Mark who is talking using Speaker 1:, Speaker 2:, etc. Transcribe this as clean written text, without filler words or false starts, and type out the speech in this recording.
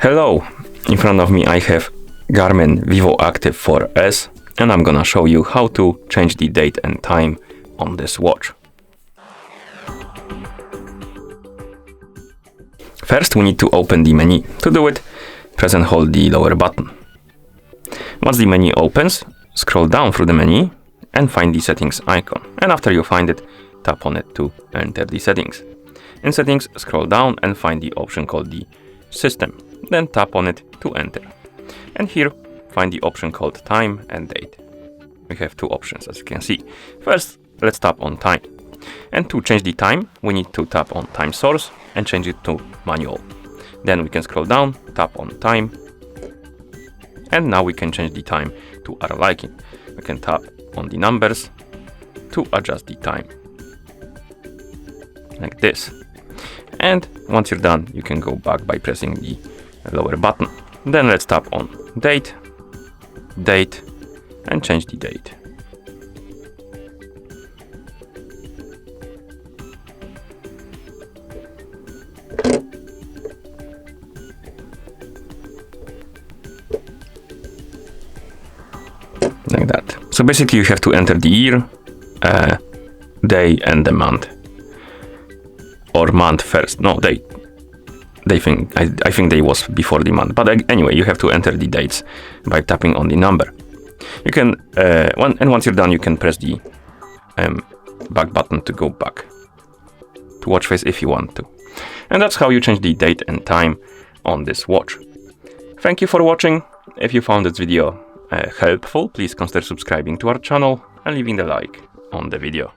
Speaker 1: Hello! In front of me I have GARMIN Vivoactive 4S and I'm gonna show you how to change the date and time on this watch. First we need to open the menu. To do it, press and hold the lower button. Once the menu opens, scroll down through the menu and find the settings icon. And after you find it, tap on it to enter the settings. In settings, scroll down and find the option called the system. Then tap on it to enter. And here, find the option called time and date. We have two options, as you can see. First, let's tap on time. And to change the time, we need to tap on time source and change it to manual. Then we can scroll down, tap on time. And now we can change the time to our liking. We can tap on the numbers to adjust the time. Like this. And once you're done, you can go back by pressing the lower button. Then let's tap on date, and change the date. Like that. So basically you have to enter the year, day and the month. Or month first. No, day. I think day was before the month. But anyway, you have to enter the dates by tapping on the number. You can, once you're done, you can press the back button to go back to watch face if you want to. And that's how you change the date and time on this watch. Thank you for watching. If you found this video helpful, please consider subscribing to our channel and leaving a like on the video.